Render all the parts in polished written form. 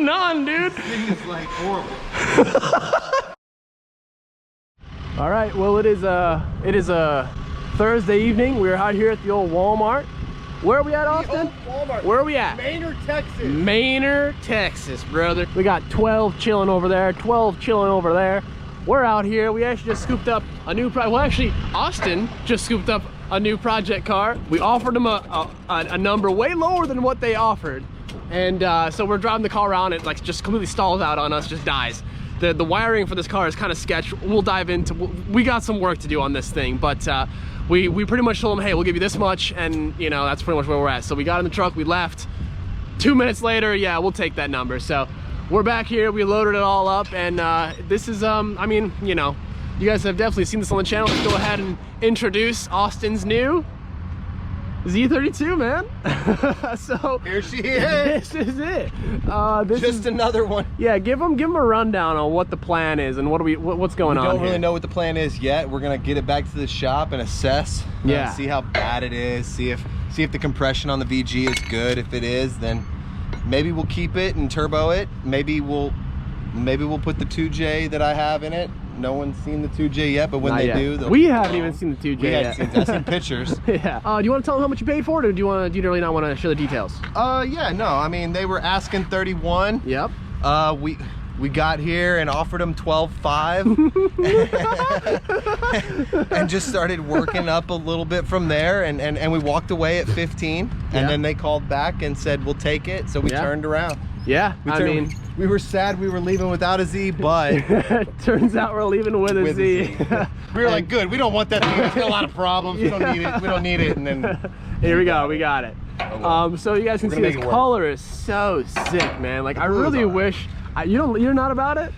going on, dude? This thing is like horrible. All right, well, it is a Thursday evening. We're out here at the old Walmart. Where are we at, Austin? Walmart. Where are we at? Manor, Texas. Manor, Texas, brother. We got 12 chilling over there, 12 chilling over there. We're out here. We actually just scooped up a new well, actually, Austin just scooped up a new project car. We offered them a number way lower than what they offered. And so we're driving the car around. It like just completely stalls out on us, just dies. The wiring for this car is kind of sketch. We'll dive into, we got some work to do on this thing, but we pretty much told them, hey, we'll give you this much, and you know, that's pretty much where we're at. So we got in the truck, we left. 2 minutes later, yeah, we'll take that number. So we're back here, we loaded it all up, and this is, I mean, you know, you guys have definitely seen this on the channel. Let's go ahead and introduce Austin's new Z32, man. So here she is. This is it. Just another one. Yeah, give them a rundown on what the plan is and what's going on. We don't here. really know what the plan is yet. We're gonna get it back to the shop and assess. Yeah. See how bad it is. See if the compression on the VG is good. If it is, then maybe we'll keep it and turbo it. Maybe we'll put the 2J that I have in it. No one's seen the 2J yet, but when they do, we haven't even seen the 2J yet. I've seen pictures. Yeah. Do you want to tell them how much you paid for it, or do you really not want to share the details? Yeah, no. I mean, they were asking 31. Yep. We got here and offered them 12.5 and just started working up a little bit from there, and we walked away at 15, and then they called back and said we'll take it, so we turned around. Yeah, we were sad we were leaving without a Z, but turns out we're leaving with a Z. We were like, good, we don't want that thing. It's got a lot of problems. We don't need it. We don't need it. And then here we go. We got it. So you guys can see this color is so sick, man. Like I really wish. You're not about it?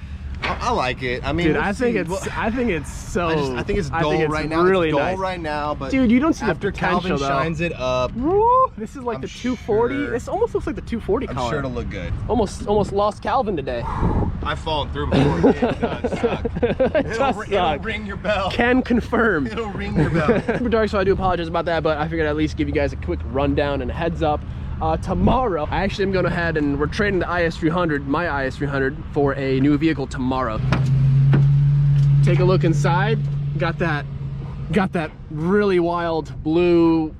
I like it. I mean, dude, I think it's so. I think it's dull right now. Really it's dull nice right now, but dude, you don't see after the potential, Calvin though. shines it up. Woo, this is like the 240. Sure. This almost looks like the 240 color. I'm sure it'll look good. Almost lost Calvin today. I've fallen through before. It does suck. It'll ring your bell. Can confirm. It'll ring your bell. Super dark, so I do apologize about that, but I figured I'd at least give you guys a quick rundown and a heads up. Tomorrow, I actually am going ahead and we're trading the IS300, my IS300, for a new vehicle tomorrow. Take a look inside. Got that really wild blue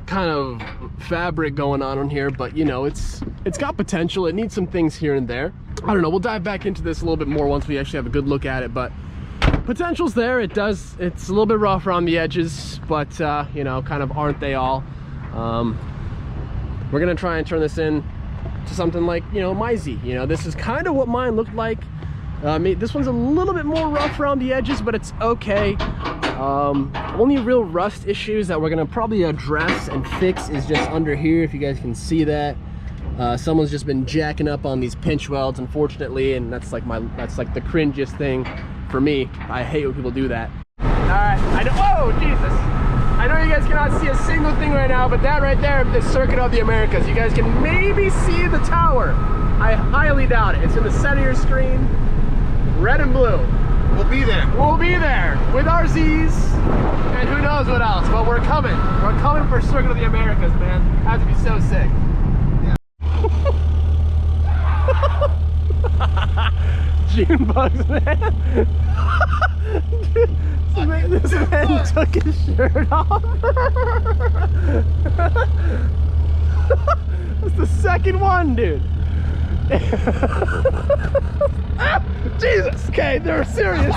kind of fabric going on here, but you know, it's got potential. It needs some things here and there. I don't know, we'll dive back into this a little bit more once we actually have a good look at it, but potential's there. It's a little bit rough around the edges, but you know, kind of aren't they all. We're gonna try and turn this in to something like, you know, my Z. You know, this is kind of what mine looked like. This one's a little bit more rough around the edges, but it's okay. Only real rust issues that we're gonna probably address and fix is just under here, if you guys can see that. Someone's just been jacking up on these pinch welds, unfortunately, and that's like the cringiest thing for me. I hate when people do that. All right, whoa, Jesus. I know you guys cannot see a single thing right now, but that right there is Circuit of the Americas. You guys can maybe see the tower. I highly doubt it. It's in the center of your screen, red and blue. We'll be there. We'll be there with our Z's and who knows what else, but we're coming. We're coming for Circuit of the Americas, man. That would be so sick. Yeah. June bugs, man. This man took his shirt off. That's the second one, dude. Jesus. Okay, they're serious.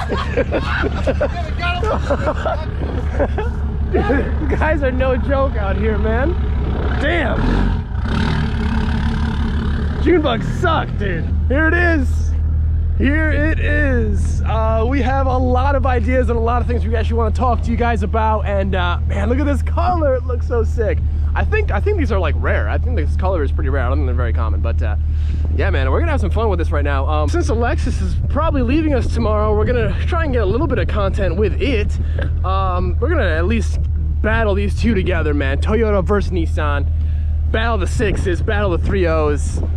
Dude, guys are no joke out here, man. Damn. June bugs suck, dude. Here it is. Here it is. We have a lot of ideas and a lot of things we actually want to talk to you guys about, and man, look at this color. It looks so sick. I think these are like rare. I think this color is pretty rare. I don't think they're very common, but yeah, man, we're gonna have some fun with this right now. Since Alexis is probably leaving us tomorrow, we're gonna try and get a little bit of content with it. We're gonna at least battle these two together, man. Toyota versus Nissan. Battle the 6s, battle the 3.0s.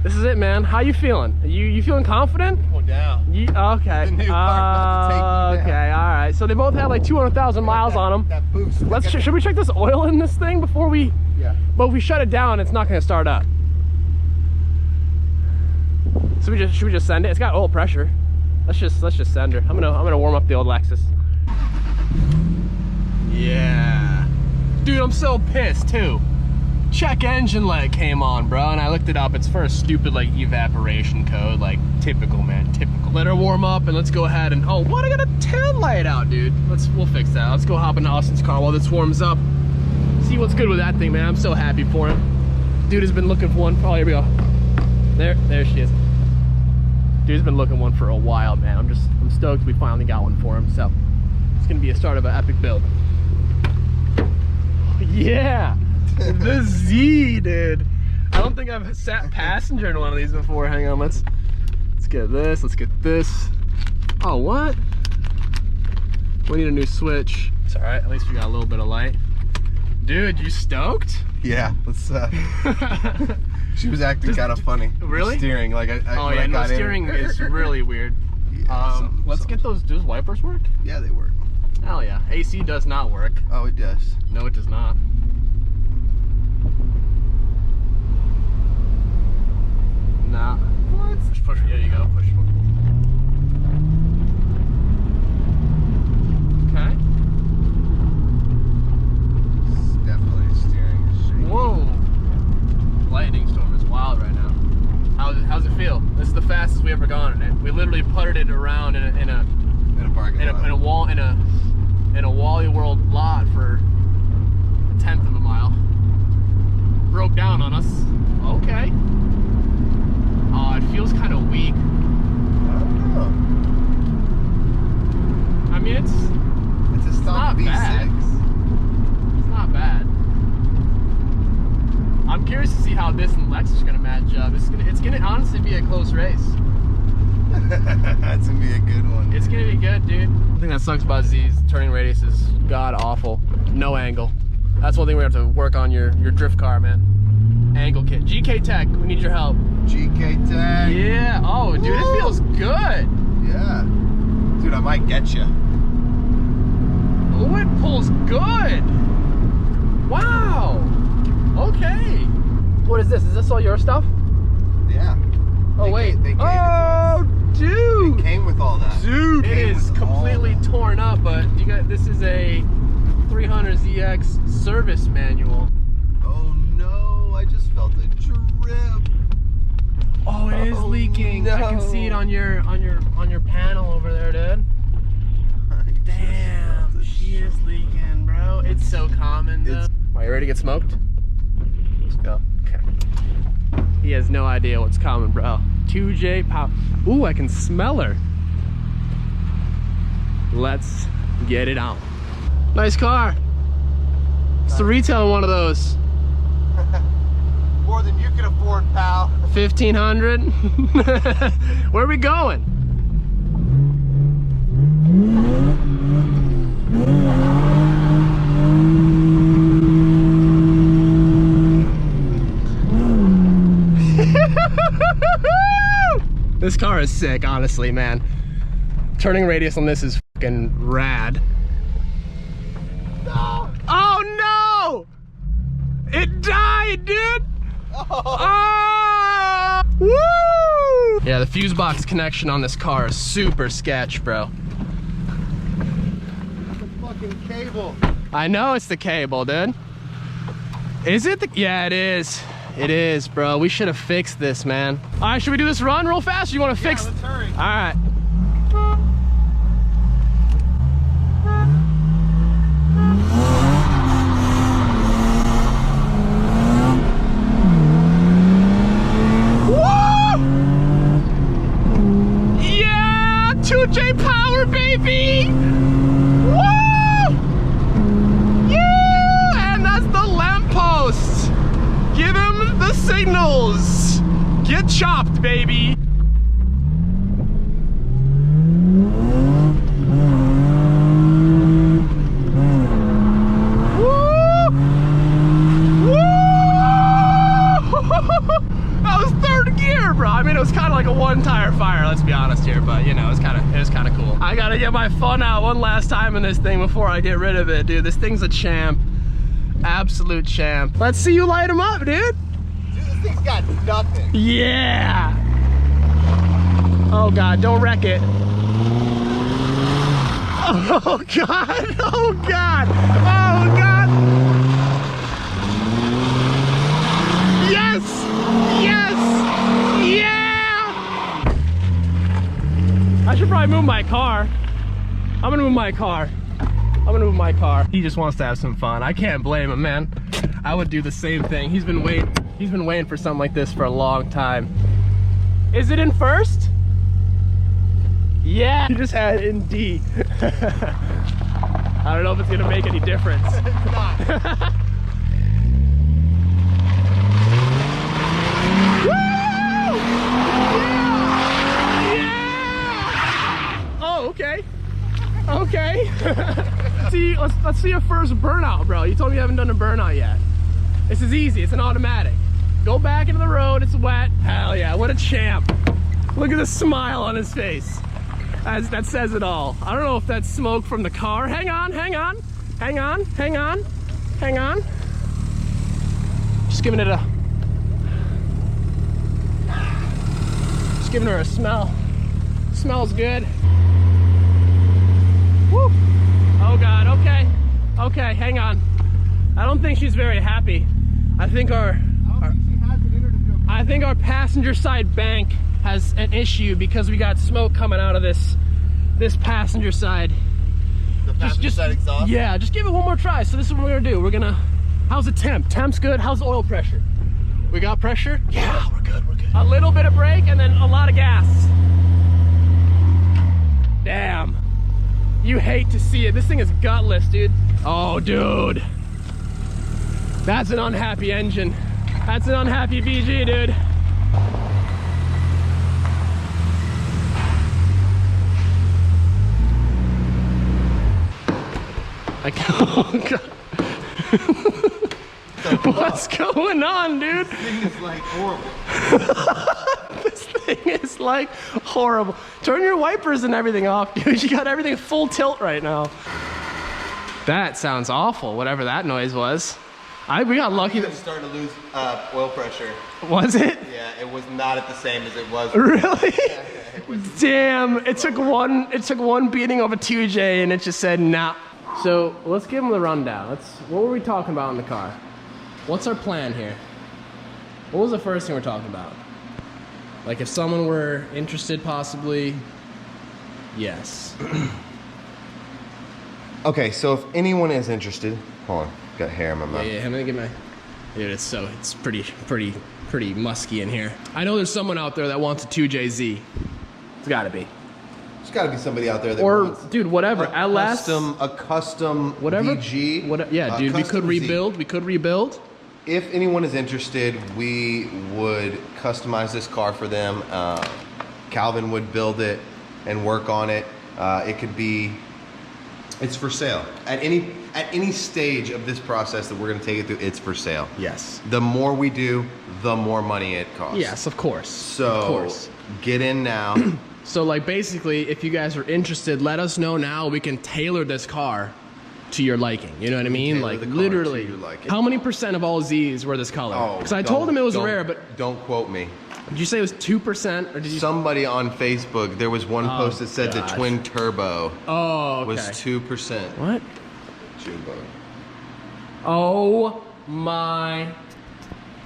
This is it, man. How you feeling? You feeling confident? Going down. Okay. The new car about to take me down. Okay, all right. So they both have like 200,000 miles on them. That boost. Should we check this oil in this thing before we? Yeah. But if we shut it down, it's not going to start up. So should we just send it? It's got oil pressure. Let's just send her. I'm gonna warm up the old Lexus. Yeah. Dude, I'm so pissed too. Check engine light came on, bro, and I looked it up. It's for a stupid like evaporation code, like typical, man, typical. Let her warm up and let's go ahead and, oh, what? I got a tail light out, dude. We'll fix that. Let's go hop into Austin's car while this warms up. See what's good with that thing, man. I'm so happy for him. Dude has been looking for one. Oh, here we go. There she is. Dude's been looking one for a while, man. I'm stoked we finally got one for him. So it's gonna be a start of an epic build. Yeah, the Z, dude. I don't think I've sat passenger in one of these before. Hang on, let's get this. Let's get this. Oh, what? We need a new switch. It's all right. At least we got a little bit of light. Dude, you stoked? Yeah, let's she was acting kind of funny. Really? Steering, like oh yeah, no, steering is really weird. Yeah, let's get those. Does wipers work? Yeah, they work. Hell yeah. AC does not work. Oh, it does. No, it does not. Nah. What? Just push. There you go. Push. Okay. It's definitely steering. Whoa. Lightning storm is wild right now. How's it feel? This is the fastest we ever gone in it. We literally putted it around in a parking lot. in a Wally World lot for 1/10 of a mile. Broke down on us. Okay. Oh, it feels kind of weak. I don't know. I mean, it's a stock V6. Bad. It's not bad. I'm curious to see how this and Lex is gonna match up. It's gonna honestly be a close race. That's gonna be a good one. It's gonna be good, dude. The thing that sucks about Z's turning radius is god awful. No angle. That's one thing we have to work on your drift car, man. Angle kit. GK Tech, we need your help. GK Tech. Yeah. Oh, dude, Woo! it feels good. Yeah. Dude, I might get you. Oh, it pulls good. Wow. Okay. What is this? Is this all your stuff? Yeah. Oh, wait. They gave it to Oh, us. dude. It came with all that. Dude, it is completely torn up, but you got, this is a 300ZX service manual. Oh no, I just felt a drip. Oh, it is leaking. No. I can see it on your panel over there, dude. Damn, she is leaking, bro. It's so common, though. Are you ready to get smoked? Let's go. Okay. He has no idea what's coming, bro. 2J power. Ooh, I can smell her. Let's get it on. Nice car. It's the retail on one of those. More than you can afford, pal. 1,500. Where are we going? This car is sick, honestly, man. Turning radius on this is fucking rad. No. Oh no! It died, dude! Oh! Woo! Yeah, the fuse box connection on this car is super sketch, bro. The fucking cable. I know it's the cable, dude. Is it the? Yeah, it is. It is, bro. We should have fixed this, man. All right, should we do this run real fast? Or you want to fix? Let's hurry. All right. Woo! Yeah, 2J power, baby. Woo! Yeah, and that's the lamppost. Give him the signals. Get chopped, baby. Woo! Woo! That was third gear, bro. I mean, it was kind of like a one-tire fire, let's be honest here, but you know, it was kind of cool. I gotta get my fun out one last time in this thing before I get rid of it, dude. This thing's a champ. Absolute champ. Let's see you light him up, dude. Dude, this thing's got nothing. Yeah. Oh God, don't wreck it. Oh God, oh God, oh God. Yes, yes, yeah. I should probably move my car. I'm gonna move my car. I'm gonna move my car. He just wants to have some fun. I can't blame him, man. I would do the same thing. He's been waiting for something like this for a long time. Is it in first? Yeah, he just had it in D. I don't know if it's gonna make any difference. It's not. Woo! Yeah! Yeah! Oh, okay. Okay. See, let's see your first burnout, bro. You told me you haven't done a burnout yet. This is easy. It's an automatic. Go back into the road. It's wet. Hell yeah! What a champ. Look at the smile on his face. That says it all. I don't know if that's smoke from the car. Hang on, hang on, hang on, hang on, hang on. Just giving her a smell. Smells good. Woo. Oh God, okay. Okay, hang on. I don't think she's very happy. I think our passenger side bank has an issue because we got smoke coming out of this passenger side. The passenger side exhaust? Yeah, just give it one more try. So this is what we're gonna do. We're gonna, how's the temp? Temp's good. How's the oil pressure? We got pressure? Yeah, we're good, we're good. A little bit of brake and then a lot of gas. Damn. You hate to see it. This thing is gutless, dude. Oh, dude. That's an unhappy engine. That's an unhappy VG, dude. Oh God. What's going on, dude? This thing is like horrible. This thing is like horrible. Turn your wipers and everything off, dude. You got everything full tilt right now. That sounds awful, whatever that noise was. We got lucky that starting to lose oil pressure. Was it? Yeah, it was not at the same as it was. Really? Yeah, it was. Damn! It took one beating of a 2J and it just said nah. So let's give them the rundown. What were we talking about in the car? What's our plan here? What was the first thing we're talking about? Like if someone were interested, possibly. Yes. Okay, so if anyone is interested, hold on, got hair in my mouth. Yeah, I'm gonna get my. Dude, it's pretty musky in here. I know there's someone out there that wants a 2JZ. It's gotta be. There's gotta be somebody out there that wants, dude, whatever, LS. a custom whatever, VG. Yeah, dude, we could rebuild. Z. We could rebuild. If anyone is interested, we would customize this car for them. Calvin would build it and work on it. It's for sale. At any stage of this process that we're gonna take it through, it's for sale. Yes. The more we do, the more money it costs. Yes, of course. So of course. Get in now. So like basically, if you guys are interested, let us know now. We can tailor this car to your liking. You know what I mean? Like literally. How many % of all Z's were this color? Because I told him it was rare, but don't quote me. Did you say it was 2% or did you? Somebody on Facebook, there was one post that said the twin turbo was 2%. What? June bug. Oh my.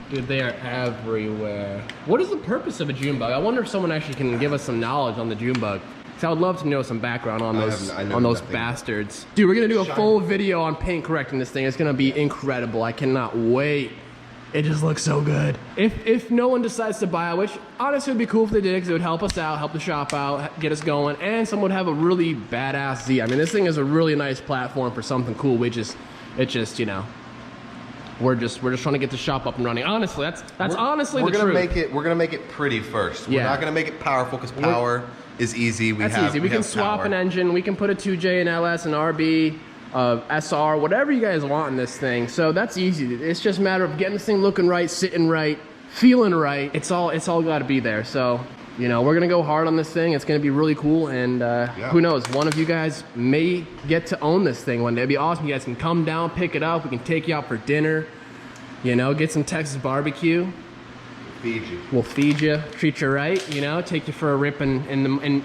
Dude, they are everywhere. What is the purpose of a June bug? I wonder if someone actually can give us some knowledge on the June bug. Because I would love to know some background on those bastards. Dude, we're gonna do a full video on paint correcting this thing. It's gonna be incredible. I cannot wait. It just looks so good. If no one decides to buy it, which honestly would be cool if they did, because it would help us out, help the shop out, get us going, and someone would have a really badass Z. I mean, this thing is a really nice platform for something cool. You know, we're just trying to get the shop up and running. Honestly, that's honestly the truth. We're gonna make it pretty first. We're not gonna make it powerful because power is easy. We can swap power. an engine. We can put a 2J, an LS, an RB. SR, whatever you guys want in this thing. So that's easy. It's just a matter of getting this thing looking right, sitting right, feeling right. It's all got to be there. So, you know, we're gonna go hard on this thing. It's gonna be really cool, and who knows? One of you guys may get to own this thing one day. It'd be awesome. You guys can come down, pick it up. We can take you out for dinner. You know, get some Texas barbecue. feed you. We'll feed you, treat you right, you know, take you for a rip in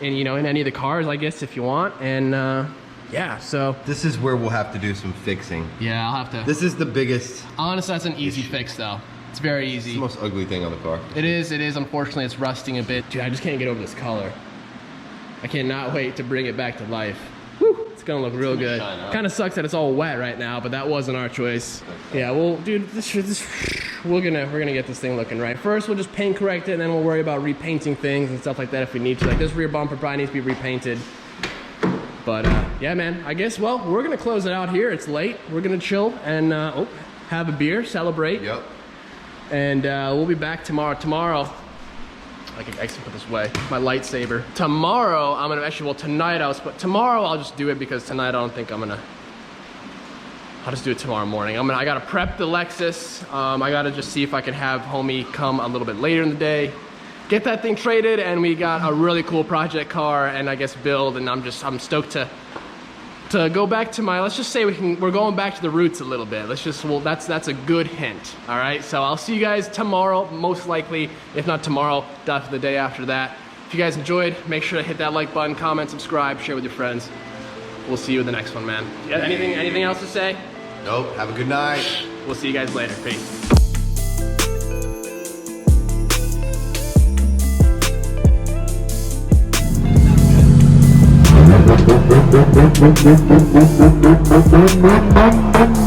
you know, in any of the cars, I guess, if you want. And yeah, so this is where we'll have to do some fixing. yeah, I'll have to. This is the biggest. Honestly, that's an easy fix though. It's very easy. It's the most ugly thing on the car. It is. Unfortunately, it's rusting a bit. Dude, I just can't get over this color. I cannot wait to bring it back to life. Woo, it's gonna look real good. Kind of sucks that it's all wet right now, but that wasn't our choice. Yeah, well, dude, we're gonna get this thing looking right. First, we'll just paint correct it, and then we'll worry about repainting things and stuff like that if we need to. Like this rear bumper probably needs to be repainted. But yeah, man, I guess, well, we're gonna close it out here. It's late. We're gonna chill and have a beer, celebrate. Yep. And we'll be back tomorrow. I can put this away. My lightsaber. Tomorrow, I'm gonna actually, well, tonight tomorrow I'll just do it because tonight I don't think I'm gonna. I'll just do it tomorrow morning. I gotta prep the Lexus. I gotta just see if I can have homie come a little bit later in the day, get that thing traded, and we got a really cool project car and I guess build. And I'm stoked to go back to my, let's just say we're going back to the roots a little bit. That's a good hint. All right, so I'll see you guys tomorrow, most likely. If not tomorrow, definitely the day after that. If you guys enjoyed, make sure to hit that like button, comment, subscribe, share with your friends. We'll see you in the next one, man. Yeah, anything else to say? Nope, have a good night. We'll see you guys later, peace. Thank you.